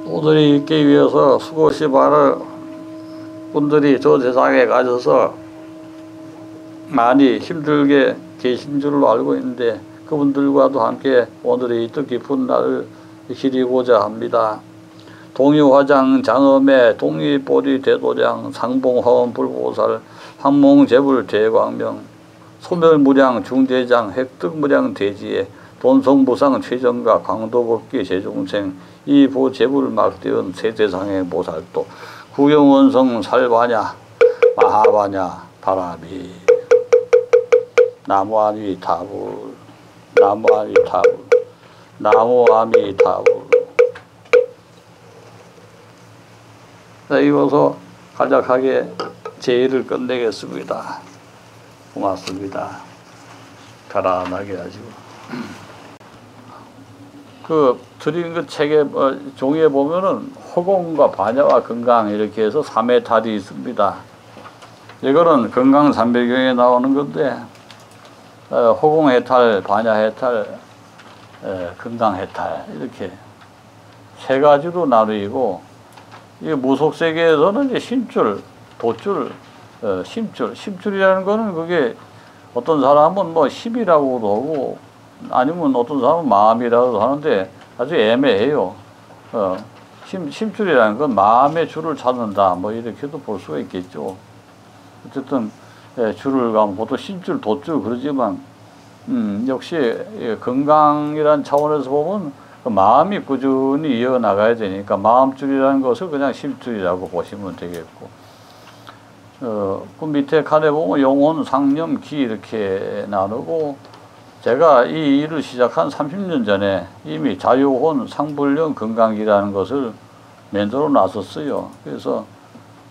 오늘이 있기 위해서 수고시 많은 분들이 저 세상에 가셔서 많이 힘들게 계신 줄로 알고 있는데 그분들과도 함께 오늘의 뜻깊은 날을 기리고자 합니다. 동유화장 장엄의 독립보리 대도량 상봉화원 불보살 황몽재불 대광명 소멸무량 중대장 획득무량 대지에 돈성무상 최정가 광도법기 제중생 이보재불 막대은 세대상의 모살도 구경원성 살바냐 마하바냐 바라비 나무아미타불 나무아미타불 나무아미타불. 자, 이어서 간략하게 제의를 끝내겠습니다. 고맙습니다. 편안하게 하시고. 드린 그 책에 종이에 보면은 허공과 반야와 건강 이렇게 해서 3회 탈이 있습니다. 이거는 건강 300경에 나오는 건데 허공 해탈, 반야 해탈, 건강 해탈 이렇게 세 가지로 나누이고 이 무속 세계에서는 이제 심줄, 돛줄, 심줄이라는 거는 그게 어떤 사람은 뭐 힘이라고도 하고 아니면 어떤 사람은 마음이라고도 하는데 아주 애매해요. 심줄이라는 건 마음의 줄을 찾는다 뭐 이렇게도 볼 수가 있겠죠. 어쨌든 줄을 가면 보통 심줄, 돛줄 그러지만 역시 건강이라는 차원에서 보면 그 마음이 꾸준히 이어나가야 되니까 마음줄이라는 것을 그냥 심줄이라고 보시면 되겠고 그 밑에 칸에 보면 영혼, 상념, 기 이렇게 나누고 제가 이 일을 시작한 30년 전에 이미 자유혼, 상불령, 건강기라는 것을 만들어 놨었어요. 그래서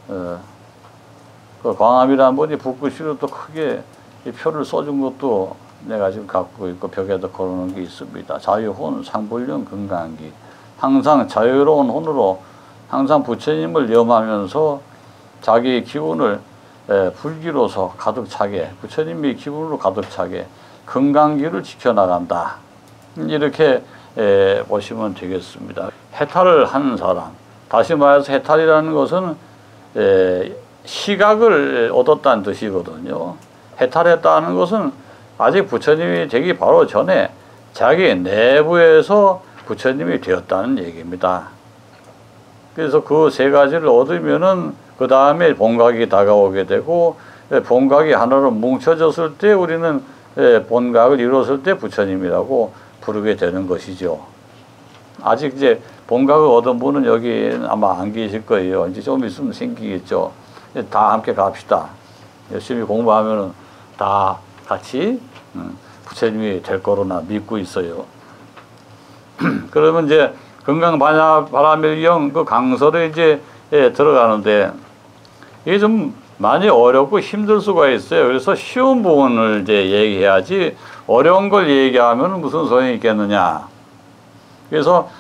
그 광암이라는 분이 붓글씨로 또 크게 이 표를 써준 것도 내가 지금 갖고 있고 벽에도 걸어놓은 게 있습니다. 자유혼, 상불령, 건강기. 항상 자유로운 혼으로 항상 부처님을 염하면서 자기의 기운을 불기로서 가득 차게 부처님의 기운으로 가득 차게 건강기를 지켜나간다. 이렇게 보시면 되겠습니다. 해탈을 한 사람, 다시 말해서 해탈이라는 것은 시각을 얻었다는 뜻이거든요. 해탈했다는 것은 아직 부처님이 되기 바로 전에 자기 내부에서 부처님이 되었다는 얘기입니다. 그래서 그 세 가지를 얻으면은 그 다음에 본각이 다가오게 되고 본각이 하나로 뭉쳐졌을 때 우리는 본각을 이뤘을 때 부처님이라고 부르게 되는 것이죠. 아직 이제 본각을 얻은 분은 여기 아마 안 계실 거예요. 이제 좀 있으면 생기겠죠. 다 함께 갑시다. 열심히 공부하면은 다 같이 부처님이 될 거로나 믿고 있어요. 그러면 이제 건강반야바라밀경 그 강설에 이제 들어가는데 이게 좀 많이 어렵고 힘들 수가 있어요. 그래서 쉬운 부분을 이제 얘기해야지 어려운 걸 얘기하면 무슨 소용이 있겠느냐. 그래서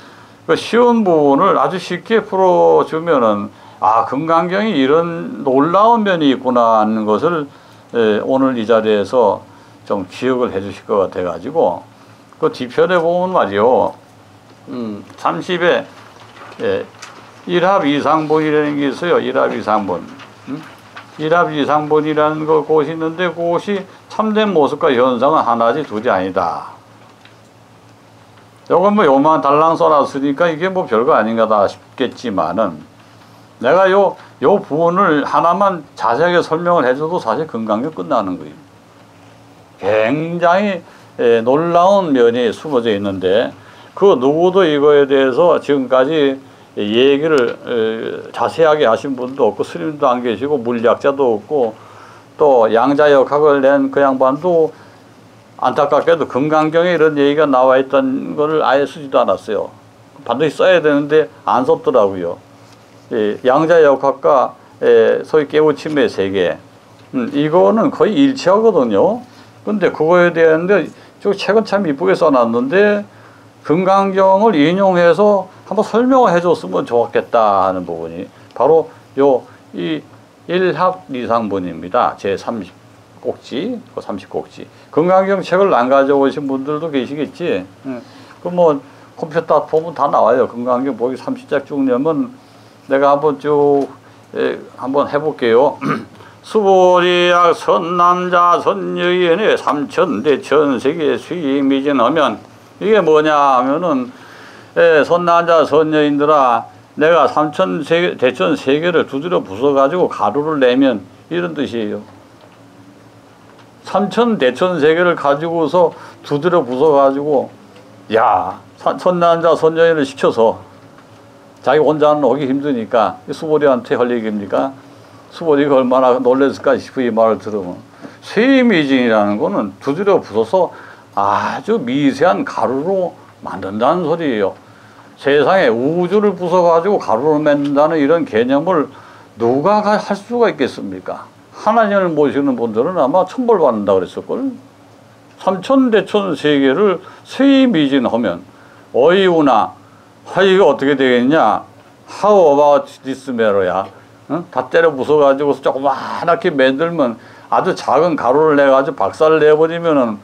그 쉬운 부분을 아주 쉽게 풀어주면은 아, 건강경이 이런 놀라운 면이 있구나 하는 것을 오늘 이 자리에서 좀 기억을 해 주실 것 같아 가지고 그 뒤편에 보면 말이요 30에 일합이상본이라는 게 있어요. 일합이상본. 일합이상본이라는 곳이 있는데 그것이 참된 모습과 현상은 하나지 둘이 아니다. 요건 뭐 요만 달랑 써놨으니까 이게 뭐 별거 아닌가다 싶겠지만은 내가 요 부분을 하나만 자세하게 설명을 해줘도 사실 건강이 끝나는 거예요. 굉장히 놀라운 면이 숨어져 있는데 그 누구도 이거에 대해서 지금까지 얘기를 자세하게 하신 분도 없고 스님도 안 계시고 물리학자도 없고 또 양자역학을 낸 그 양반도 안타깝게도 건강경에 이런 얘기가 나와 있다는 것을 아예 쓰지도 않았어요. 반드시 써야 되는데 안 썼더라고요. 양자역학과 소위 깨우침의 세계 이거는 거의 일치하거든요. 근데 그거에 대한데 저 책은 참 이쁘게 써놨는데 건강경을 인용해서 한번 설명을 해줬으면 좋았겠다 하는 부분이 바로 이 일합리상본입니다. 제 30꼭지, 그 30꼭지. 건강경 책을 안 가져오신 분들도 계시겠지. 그 뭐 컴퓨터 보면 다 나와요. 건강경 보기 30작 쭉 내면 내가 한번 쭉 한번 해볼게요. 수보리약 선남자 선여인의 삼천대천세계 수익미진하면 이게 뭐냐 하면은 선남자 선여인들아 내가 삼천대천세계를 두드려 부숴가지고 가루를 내면 이런 뜻이에요. 삼천대천세계를 가지고서 두드려 부숴가지고 야 선남자 선여인을 시켜서 자기 혼자는 오기 힘드니까 수보리한테 할 얘기입니까? 수보리가 얼마나 놀랬을까 싶어 이 말을 들으면 쇠미진이라는 거는 두드려 부숴서 아주 미세한 가루로 만든다는 소리예요. 세상에 우주를 부숴가지고 가루로 만든다는 이런 개념을 누가 할 수가 있겠습니까? 하나님을 모시는 분들은 아마 천벌받는다 그랬을걸. 삼천대천 세계를 쇠미진하면 어이구나. 이거 어떻게 되겠냐? How about this matter야? 응? 다 때려 부숴가지고 조그맣게 만들면 아주 작은 가루를 내가지고 박살을 내버리면은,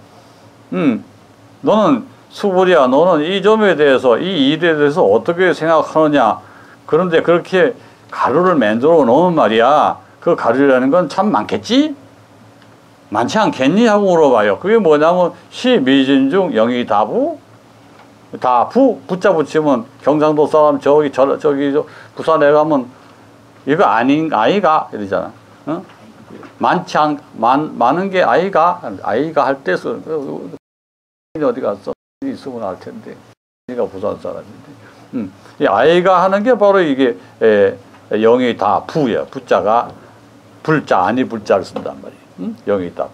너는 수불이야. 너는 이 점에 대해서, 이 일에 대해서 어떻게 생각하느냐? 그런데 그렇게 가루를 만들어 놓으면 말이야. 그 가루라는 건 참 많겠지? 많지 않겠니? 하고 물어봐요. 그게 뭐냐면, 시미진 중 영이 다부? 다 부자 붙이면 경상도 사람 저기 부산에 가면 이거 아이가 이러잖아. 어? 많은 게 아이가 할 때 어디 갔어? 있으면 알 텐데. 네가 부산 사람인데. 이 아이가 하는 게 바로 이게 영이 다 부야. 부자가 불자 아니 불자를 쓴단 말이에요. 영이 다.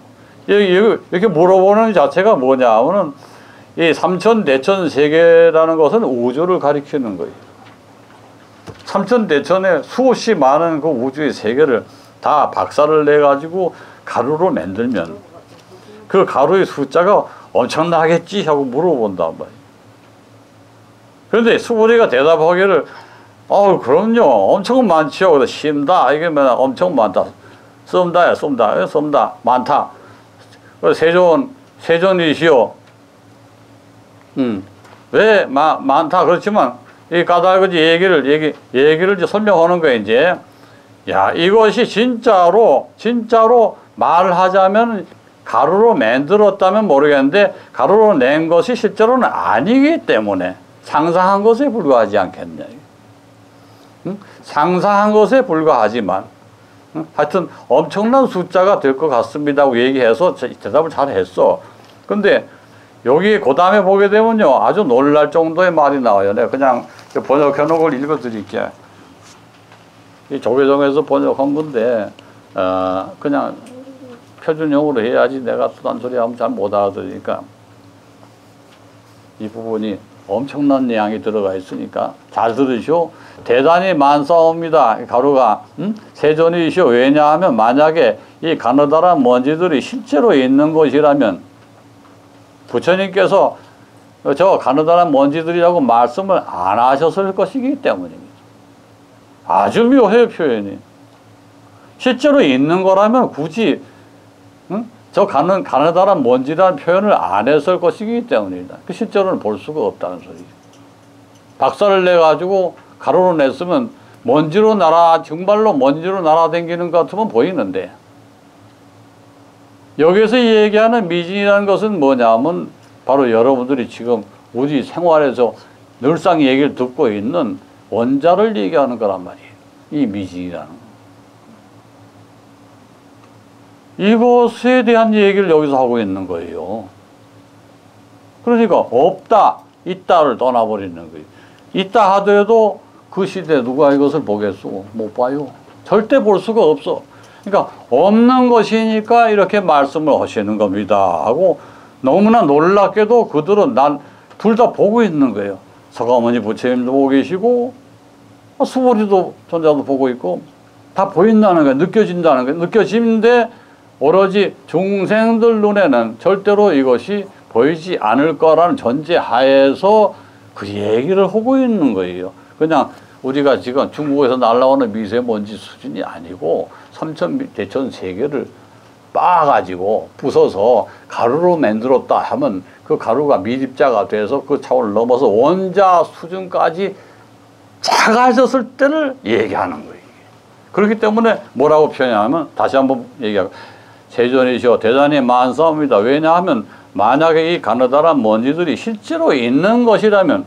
이렇게 물어보는 자체가 뭐냐면은 이 삼천대천 세계라는 것은 우주를 가리키는 거예요. 삼천대천에 수없이 많은 그 우주의 세계를 다 박살을 내가지고 가루로 만들면 그 가루의 숫자가 엄청나겠지 하고 물어본단 말이에요. 그런데 수보리가 대답하기를 그럼요. 엄청 많지요. 그래서 심다. 이게 뭐냐. 엄청 많다. 썸다야. 썸다. 많다. 그래서 세존이시오. 왜 많다 그렇지만 이 까닭은 얘기를 이제 설명하는 거예요. 이제 야 이것이 진짜로 말을 하자면 가루로 만들었다면 모르겠는데 가루로 낸 것이 실제로는 아니기 때문에 상상한 것에 불과하지 않겠냐. 상상한 것에 불과하지만 하여튼 엄청난 숫자가 될 것 같습니다 하고 얘기해서 대답을 잘 했어. 근데 여기 그 다음에 보게 되면요 아주 놀랄 정도의 말이 나와요. 내가 그냥 번역해놓은 걸 읽어드릴게. 이 조계종에서 번역한 건데 그냥 표준형으로 해야지 내가 또 딴소리 하면 잘 못 알아들으니까 이 부분이 엄청난 양이 들어가 있으니까 잘 들으시오. 대단히 많사옵니다. 가루가 세존이시오. 왜냐하면 만약에 이 가느다란 먼지들이 실제로 있는 것이라면 부처님께서 저 가느다란 먼지들이라고 말씀을 안 하셨을 것이기 때문입니다. 아주 묘해요, 표현이. 실제로 있는 거라면 굳이 저 가느다란 먼지라는 표현을 안 했을 것이기 때문입니다. 그 실제로는 볼 수가 없다는 소리죠. 박살을 내가지고 가루로 냈으면 정말로 먼지로 날아다니는 것 같으면 보이는데 여기서 얘기하는 미진이라는 것은 뭐냐면 바로 여러분들이 지금 우리 생활에서 늘상 얘기를 듣고 있는 원자를 얘기하는 거란 말이에요. 이 미진이라는 거. 이것에 대한 얘기를 여기서 하고 있는 거예요. 그러니까 없다, 있다를 떠나버리는 거예요. 있다 하더라도 그 시대에 누가 이것을 보겠소? 못 봐요. 절대 볼 수가 없어. 그러니까 없는 것이니까 이렇게 말씀을 하시는 겁니다 하고 너무나 놀랍게도 그들은 둘 다 보고 있는 거예요. 서가모니 부처님도 보고 계시고 수보리도 존자도 보고 있고 다 보인다는 거예요. 느껴진다는 거예요. 느껴지는데 오로지 중생들 눈에는 절대로 이것이 보이지 않을 거라는 전제하에서 그 얘기를 하고 있는 거예요. 그냥 우리가 지금 중국에서 날아오는 미세먼지 수준이 아니고 삼천대천 세계를 빻아가지고 부숴서 가루로 만들었다 하면 그 가루가 미립자가 돼서 그 차원을 넘어서 원자 수준까지 작아졌을 때를 얘기하는 거예요. 그렇기 때문에 뭐라고 표현하면 다시 한번 얘기하고 세존이시오 대단히 만사옵니다. 왜냐하면 만약에 이 가느다란 먼지들이 실제로 있는 것이라면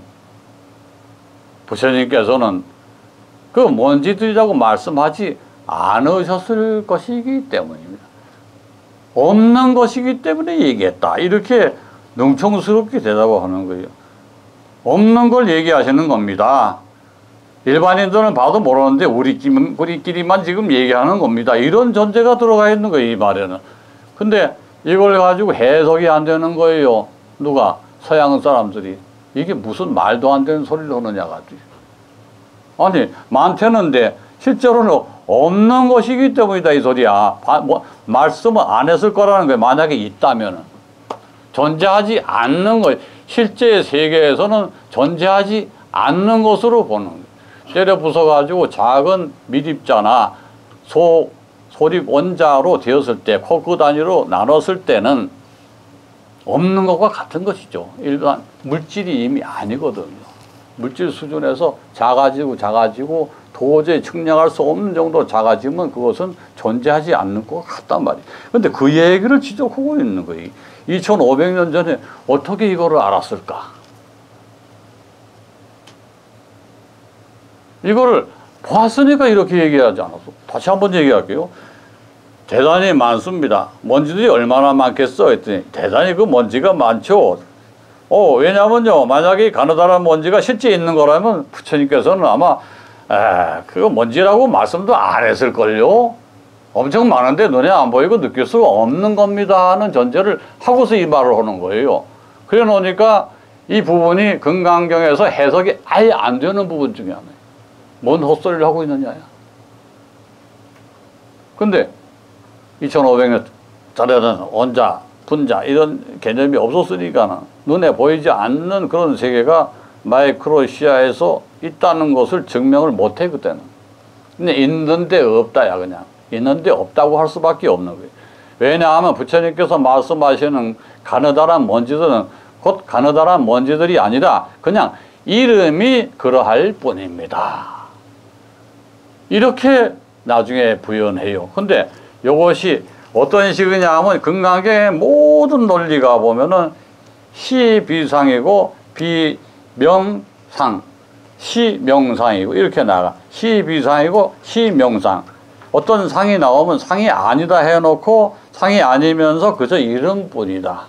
부처님께서는 그 먼지들이라고 말씀하지 않으셨을 것이기 때문입니다. 없는 것이기 때문에 얘기했다. 이렇게 능청스럽게 대답하는 거예요. 없는 걸 얘기하시는 겁니다. 일반인들은 봐도 모르는데 우리끼리만 지금 얘기하는 겁니다. 이런 전제가 들어가 있는 거예요, 이 말에는. 근데 이걸 가지고 해석이 안 되는 거예요. 누가? 서양 사람들이. 이게 무슨 말도 안 되는 소리를 하느냐가. 아니, 많대는데 실제로는 없는 것이기 때문이다, 이 소리야. 말씀을 안 했을 거라는 거예요. 만약에 있다면은. 존재하지 않는 거, 실제 세계에서는 존재하지 않는 것으로 보는 거예요. 때려 부숴가지고 작은 미립자나 소립 원자로 되었을 때, 코 단위로 나눴을 때는 없는 것과 같은 것이죠. 일반 물질이 이미 아니거든요. 물질 수준에서 작아지고 도저히 측량할 수 없는 정도로 작아지면 그것은 존재하지 않는 것 같단 말이에요. 근데 그 얘기를 지적하고 있는 거예요. 2500년 전에 어떻게 이거를 알았을까? 이거를 봤으니까 이렇게 얘기하지 않았어. 다시 한번 얘기할게요. 대단히 많습니다. 먼지들이 얼마나 많겠어? 했더니 대단히 그 먼지가 많죠. 왜냐면요. 만약에 가느다란 먼지가 실제 있는 거라면 부처님께서는 아마 그거 먼지라고 말씀도 안 했을걸요. 엄청 많은데 눈에 안 보이고 느낄 수가 없는 겁니다 하는 전제를 하고서 이 말을 하는 거예요. 그래 놓으니까 이 부분이 금강경에서 해석이 아예 안 되는 부분 중에 하나예요. 뭔 헛소리를 하고 있느냐야. 근데 2500년 전에는 원자, 분자 이런 개념이 없었으니까 눈에 보이지 않는 그런 세계가 마이크로시아에서 있다는 것을 증명을 못해 그때는. 근데 있는데 없다야 그냥. 있는데 없다고 할 수밖에 없는 거예요. 왜냐하면 부처님께서 말씀하시는 가느다란 먼지들은 곧 가느다란 먼지들이 아니라 그냥 이름이 그러할 뿐입니다. 이렇게 나중에 부연해요. 근데 이것이 어떤 식이냐 하면 금강경의 모든 논리가 보면은 시비상이고 비명상, 시명상이고 이렇게 나가. 시비상이고 시명상. 어떤 상이 나오면 상이 아니다 해놓고 상이 아니면서 그저 이름뿐이다.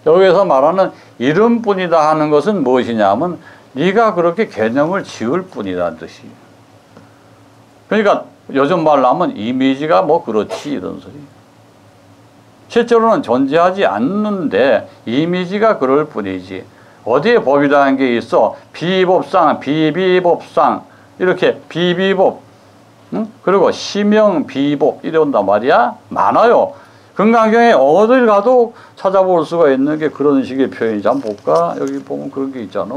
여기서 말하는 이름뿐이다 하는 것은 무엇이냐 하면 네가 그렇게 개념을 지을 뿐이라는 뜻이에요. 그러니까 요즘 말로 하면 이미지가 뭐 그렇지 이런 소리. 실제로는 존재하지 않는데 이미지가 그럴 뿐이지. 어디에 법이라는 게 있어? 비법상, 비비법상 이렇게 비비법 그리고 시명, 비법 이런단 말이야. 많아요. 금강경에 어딜 가도 찾아볼 수가 있는 게 그런 식의 표현이지. 한번 볼까? 여기 보면 그런 게 있잖아.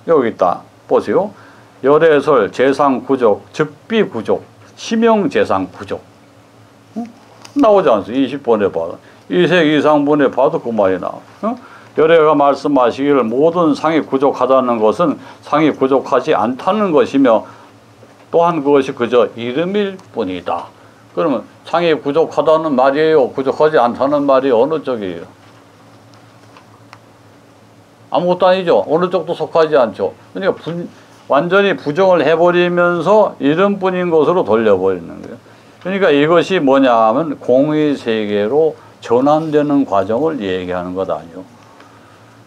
여기 있다. 보세요. 열애설, 재상구족, 즉비구족, 시명재상구족. 나오지 않습니까? 20번에 봐도. 2색 이상분에 봐도 그 말이 나와. 열애가 말씀하시기를 모든 상이 구족하다는 것은 상이 구족하지 않다는 것이며 또한 그것이 그저 이름일 뿐이다. 그러면 상이 구족하다는 말이에요? 구족하지 않다는 말이 어느 쪽이에요? 아무것도 아니죠. 어느 쪽도 속하지 않죠. 그러니까 완전히 부정을 해버리면서 이름뿐인 것으로 돌려버리는 거예요. 그러니까 이것이 뭐냐 하면 공의 세계로 전환되는 과정을 얘기하는 것 아니에요.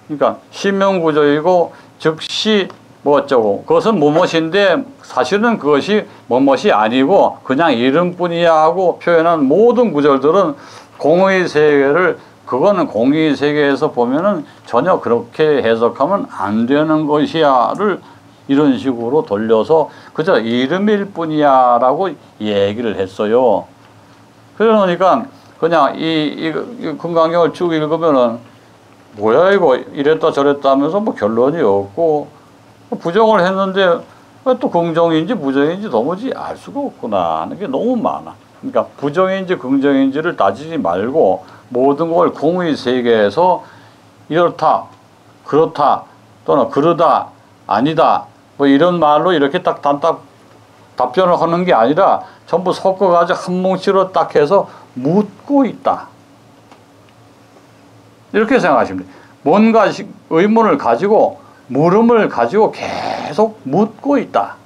그러니까 시명구조이고 즉시 뭐 어쩌고 그것은 무엇인데 사실은 그것이 무엇이 아니고 그냥 이름뿐이야 하고 표현한 모든 구절들은 공의 세계를 그거는 공의 세계에서 보면은 전혀 그렇게 해석하면 안 되는 것이야를 이런 식으로 돌려서 그저 이름일 뿐이야 라고 얘기를 했어요. 그러니까 그냥 이 금강경을 쭉 읽으면은 뭐야 이거 이랬다 저랬다 하면서 뭐 결론이 없고 부정을 했는데 또 긍정인지 부정인지 도무지 알 수가 없구나 하는 게 너무 많아. 그러니까 부정인지 긍정인지를 따지지 말고 모든 걸 공의 세계에서 이렇다, 그렇다, 또는 그러다, 아니다, 뭐 이런 말로 이렇게 딱 답변을 하는 게 아니라 전부 섞어가지고 한 뭉치로 딱 해서 묻고 있다. 이렇게 생각하시면 돼요. 뭔가 의문을 가지고 물음을 가지고 계속 묻고 있다.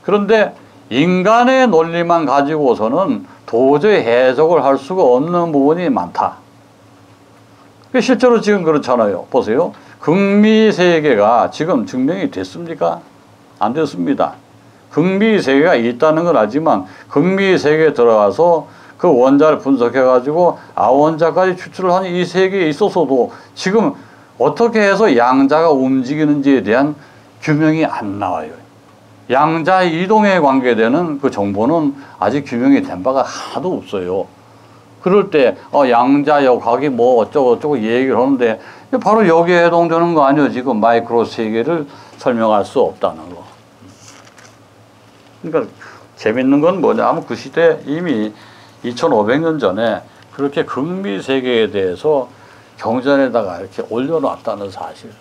그런데 인간의 논리만 가지고서는 도저히 해석을 할 수가 없는 부분이 많다. 실제로 지금 그렇잖아요. 보세요. 극미세계가 지금 증명이 됐습니까? 안 됐습니다. 극미세계가 있다는 건 알지만 극미세계에 들어가서 그 원자를 분석해가지고 아원자까지 추출을 하는 이 세계에 있어서도 지금 어떻게 해서 양자가 움직이는지에 대한 규명이 안 나와요. 양자의 이동에 관계되는 그 정보는 아직 규명이 된 바가 하나도 없어요. 그럴 때 양자역학이 뭐 어쩌고 얘기를 하는데 바로 여기에 해당되는 거 아니에요. 지금 마이크로 세계를 설명할 수 없다는 거. 그러니까 재밌는 건 뭐냐면 그 시대 이미 2500년 전에 그렇게 극미 세계에 대해서 경전에다가 이렇게 올려놨다는 사실.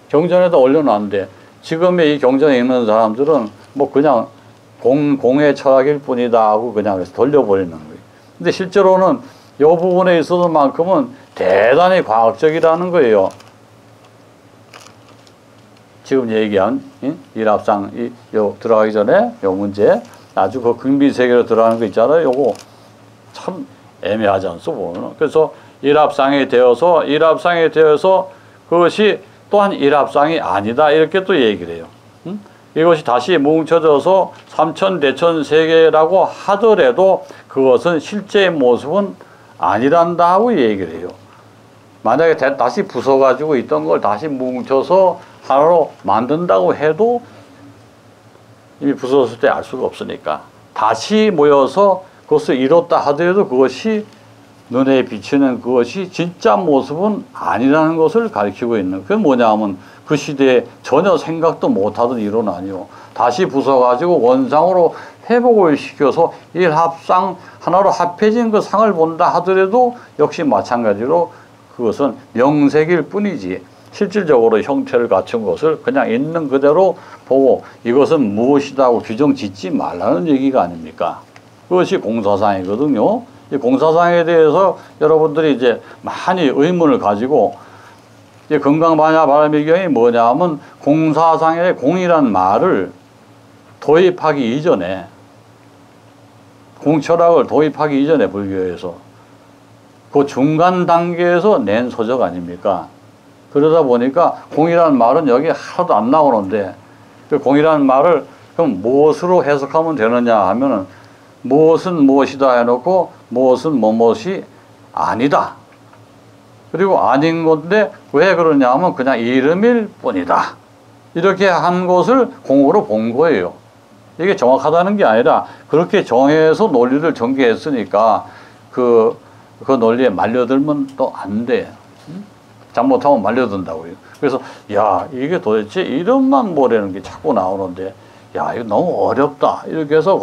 경전에다 올려놨는데 지금의 이 경전에 읽는 사람들은 뭐 그냥 공의 철학일 뿐이다 하고 그냥 돌려버리는 거예요. 근데 실제로는 이 부분에 있어서만큼은 대단히 과학적이라는 거예요. 지금 얘기한 일합상 들어가기 전에 요 문제 아주 그 극미 세계로 들어가는 거 있잖아요. 요거 참 애매하지 않소 보면. 그래서 일합상이 되어서 그것이 또한 일합상이 아니다 이렇게 또 얘기를 해요. 이것이 다시 뭉쳐져서 삼천대천 세계라고 하더라도 그것은 실제의 모습은 아니란다 하고 얘기를 해요. 만약에 다시 부숴가지고 있던 걸 다시 뭉쳐서 하나로 만든다고 해도 이미 부서졌을 때 알 수가 없으니까 다시 모여서 그것을 이뤘다 하더라도 그것이 눈에 비치는 그것이 진짜 모습은 아니라는 것을 가리키고 있는. 그게 뭐냐 하면 그 시대에 전혀 생각도 못하던 이론 아니요. 다시 부숴가지고 원상으로 회복을 시켜서 일합상 하나로 합해진 그 상을 본다 하더라도 역시 마찬가지로 그것은 명색일 뿐이지 실질적으로 형태를 갖춘 것을 그냥 있는 그대로 보고 이것은 무엇이다 하고 규정 짓지 말라는 얘기가 아닙니까? 그것이 공사상이거든요. 이 공사상에 대해서 여러분들이 이제 많이 의문을 가지고 이제 건강반야 바람의경이 뭐냐 하면 공사상의 공이란 말을 도입하기 이전에 공철학을 도입하기 이전에 불교에서 그 중간 단계에서 낸 서적 아닙니까? 그러다 보니까 공이라는 말은 여기 하나도 안 나오는데 그 공이라는 말을 그럼 무엇으로 해석하면 되느냐 하면은 무엇은 무엇이다 해놓고 무엇은 무엇이 아니다. 그리고 아닌 건데 왜 그러냐 하면 그냥 이름일 뿐이다. 이렇게 한 것을 공으로 본 거예요. 이게 정확하다는 게 아니라 그렇게 정해서 논리를 전개했으니까 그 논리에 말려들면 또 안 돼. 잘못하면 말려든다고요. 그래서 야 이게 도대체 이름만 뭐라는 게 자꾸 나오는데 야 이거 너무 어렵다 이렇게 해서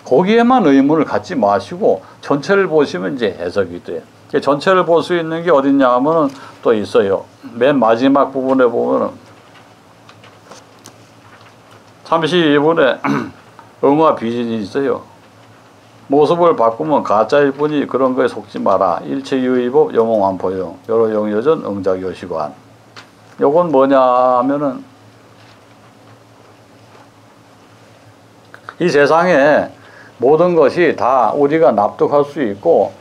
거기에만 의문을 갖지 마시고 전체를 보시면 이제 해석이 돼. 전체를 볼 수 있는 게 어딨냐 하면은 또 있어요. 맨 마지막 부분에 보면은 32분에 응화 비진이 있어요. 모습을 바꾸면 가짜일 뿐이 그런 거에 속지 마라. 일체유의법 여몽환포용 여러 영여전 응작요시관. 요건 뭐냐 하면은 이 세상에 모든 것이 다 우리가 납득할 수 있고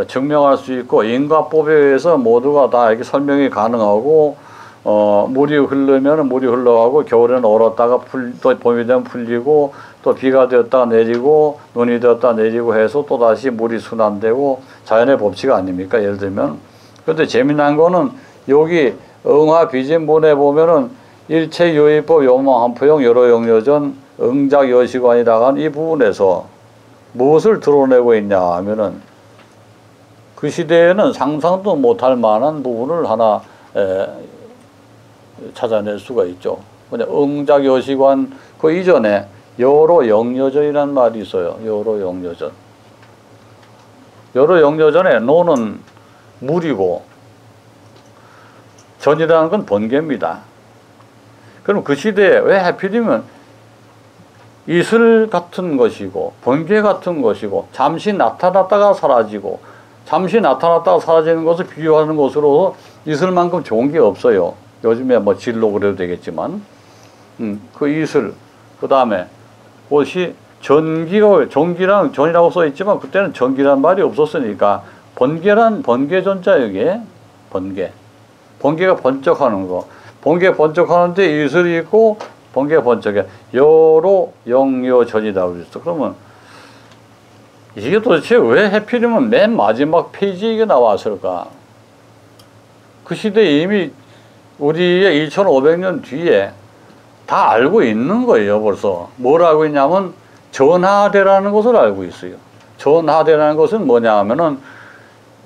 증명할 수 있고 인과법에 의해서 모두가 다 이렇게 설명이 가능하고 물이 흐르면 물이 흘러가고 겨울에는 얼었다가 또 봄이 되면 풀리고 또 비가 되었다가 내리고 눈이 되었다가 내리고 해서 또 다시 물이 순환되고 자연의 법칙 아닙니까? 예를 들면. 그런데 재미난 거는 여기 응화비진본에 보면은 일체유의법 요망한포용 여러 영여전 응작여시관이라고 하는 이 부분에서 무엇을 드러내고 있냐 하면은 그 시대에는 상상도 못할 만한 부분을 하나 찾아낼 수가 있죠. 뭐냐 응작여시관 그 이전에 여로 영여전이라는 말이 있어요. 여로 영여전. 여로 영여전에 노는 물이고 전이라는 건 번개입니다. 그럼 그 시대에 왜 하필이면 이슬 같은 것이고 번개 같은 것이고 잠시 나타났다가 사라지고 잠시 나타났다가 사라지는 것을 비유하는 것으로 이슬만큼 좋은 게 없어요. 요즘에 뭐 진로 그래도 되겠지만 그 이슬 그 다음에 그것이 전기랑 전이라고 써 있지만 그때는 전기란 말이 없었으니까 번개란 번개전자 여기에 번개가 번쩍하는 거 번개 번쩍하는데 이슬이 있고 번개 번쩍해 여로 영여전이라고 그랬어. 그러면 이게 도대체 왜 하필이면 맨 마지막 페이지에 이게 나왔을까? 그 시대에 이미 우리의 2500년 뒤에 다 알고 있는 거예요. 벌써 뭘 알고 있냐면 전하대라는 것을 알고 있어요. 전하대라는 것은 뭐냐 하면은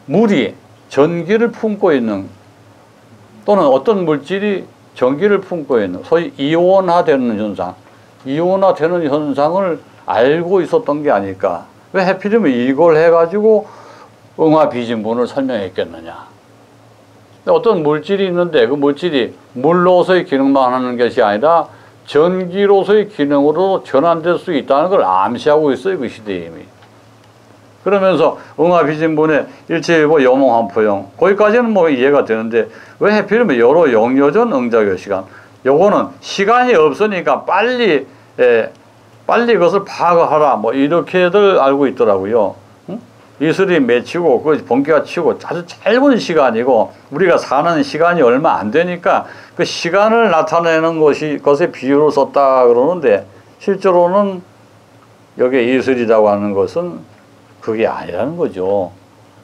물이 전기를 품고 있는 또는 어떤 물질이 전기를 품고 있는 소위 이온화되는 현상, 이온화되는 현상을 알고 있었던 게 아닐까. 왜 하필이면 이걸 해가지고 응화비진분을 설명했겠느냐. 어떤 물질이 있는데 그 물질이 물로서의 기능만 하는 것이 아니라 전기로서의 기능으로 전환될 수 있다는 걸 암시하고 있어요. 그 시대에 이미. 그러면서 응화비진분의 일체일보 여몽한포형 거기까지는 뭐 이해가 되는데 왜 하필이면 여로 영여전 응작여 시간 요거는 시간이 없으니까 빨리 그것을 파악하라 뭐 이렇게들 알고 있더라고요. 응? 이슬이 맺히고 그 번개가 치고 아주 짧은 시간이고 우리가 사는 시간이 얼마 안 되니까 그 시간을 나타내는 것에 비유를 썼다 그러는데 실제로는 여기에 이슬이라고 하는 것은 그게 아니라는 거죠.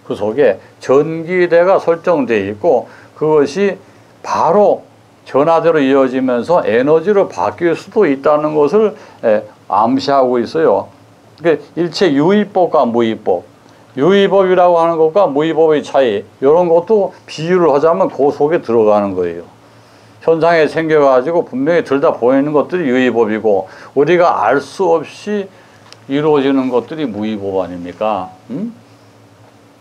그 속에 전기대가 설정되어 있고 그것이 바로 전하대로 이어지면서 에너지로 바뀔 수도 있다는 것을 암시하고 있어요. 그러니까 일체 유의법과 무의법, 유의법이라고 하는 것과 무의법의 차이 이런 것도 비유를 하자면 그 속에 들어가는 거예요. 현상에 생겨가지고 분명히 들다 보이는 것들이 유의법이고 우리가 알 수 없이 이루어지는 것들이 무의법 아닙니까?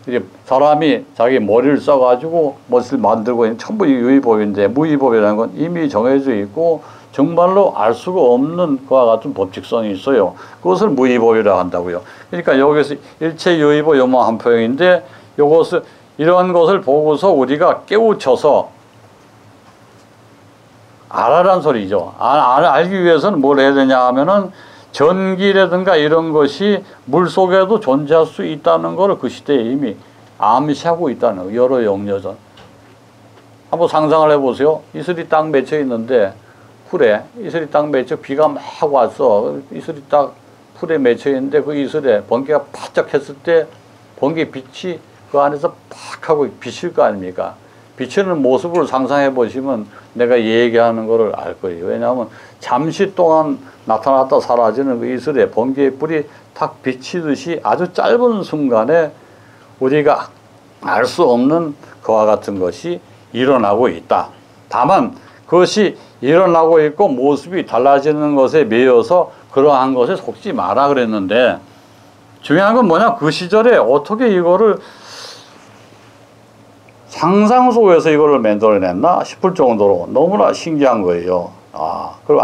이제 사람이 자기 머리를 써가지고 무엇을 만들고 있는 전부 유의법인데 무의법이라는 건 이미 정해져 있고 정말로 알 수가 없는 그와 같은 법칙성이 있어요. 그것을 무의법이라고 한다고요. 그러니까 여기서 일체 유의법 요망한포형인데 이것을 이런 것을 보고서 우리가 깨우쳐서 알아란 소리죠. 알기 위해서는 뭘 해야 되냐 하면은 전기라든가 이런 것이 물 속에도 존재할 수 있다는 것을 그 시대에 이미 암시하고 있다는 거예요. 여로 영여전. 한번 상상을 해보세요. 이슬이 딱 맺혀 있는데 풀에 이슬이 딱 맺혀 비가 막 왔어. 이슬이 딱 풀에 맺혀 있는데 그 이슬에 번개가 바짝 했을 때 번개 빛이 그 안에서 팍 하고 비칠 거 아닙니까? 비치는 모습을 상상해 보시면 내가 얘기하는 거를 알 거예요. 왜냐하면 잠시 동안 나타났다 사라지는 그 이슬에 번개의 뿔이 탁 비치듯이 아주 짧은 순간에 우리가 알 수 없는 그와 같은 것이 일어나고 있다. 다만 그것이 일어나고 있고 모습이 달라지는 것에 매여서 그러한 것에 속지 마라 그랬는데 중요한 건 뭐냐, 그 시절에 어떻게 이거를 상상 속에서 이거를 만들어냈나 싶을 정도로 너무나 신기한 거예요. 그리고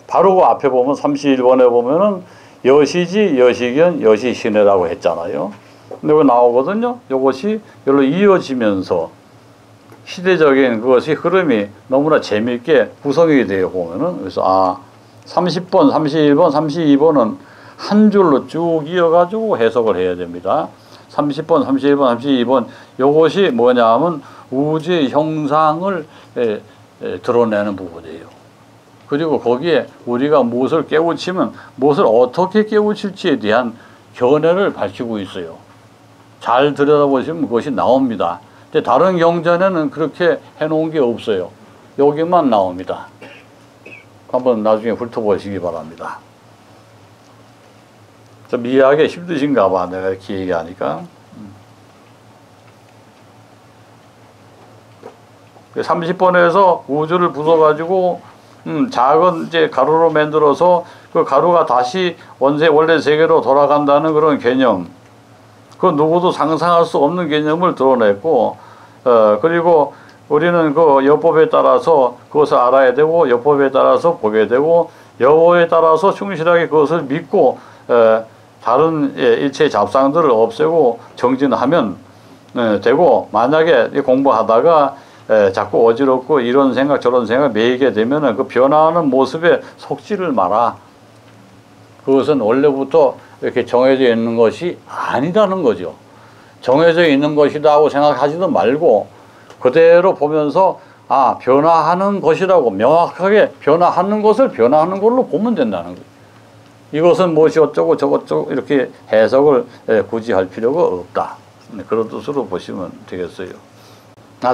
바로 그 앞에 보면 31번에 보면은 여시지, 여시견, 여시신해라고 했잖아요. 근데 왜 나오거든요? 이것이 별로 이어지면서 시대적인 그것이 흐름이 너무나 재미있게 구성이 되어 보면은, 그래서 30번, 31번, 32번은 한 줄로 쭉 이어가지고 해석을 해야 됩니다. 30번, 31번, 32번 이것이 뭐냐 하면 우주의 형상을 드러내는 부분이에요. 그리고 거기에 우리가 무엇을 깨우치면 무엇을 어떻게 깨우칠지에 대한 견해를 밝히고 있어요. 잘 들여다보시면 그것이 나옵니다. 근데 다른 경전에는 그렇게 해놓은 게 없어요. 여기만 나옵니다. 한번 나중에 훑어보시기 바랍니다. 좀 이해하기 힘드신가 봐, 내가 이렇게 얘기하니까. 30번에서 우주를 부숴가지고 작은 이제 가루로 만들어서 그 가루가 다시 원래 세계로 돌아간다는 그런 개념, 그 누구도 상상할 수 없는 개념을 드러냈고, 그리고 우리는 그 여법에 따라서 그것을 알아야 되고, 여법에 따라서 보게 되고, 여법에 따라서 충실하게 그것을 믿고, 다른 일체의 잡상들을 없애고 정진하면 되고, 만약에 공부하다가 자꾸 어지럽고 이런 생각 저런 생각 매이게 되면은 그 변화하는 모습에 속지를 마라. 그것은 원래부터 이렇게 정해져 있는 것이 아니라는 거죠. 정해져 있는 것이다 하고 생각하지도 말고 그대로 보면서 아, 변화하는 것이라고 명확하게 변화하는 것을 변화하는 걸로 보면 된다는 거예요. 이것은 무엇이 어쩌고 저것저고 이렇게 해석을 굳이 할 필요가 없다. 그런 뜻으로 보시면 되겠어요.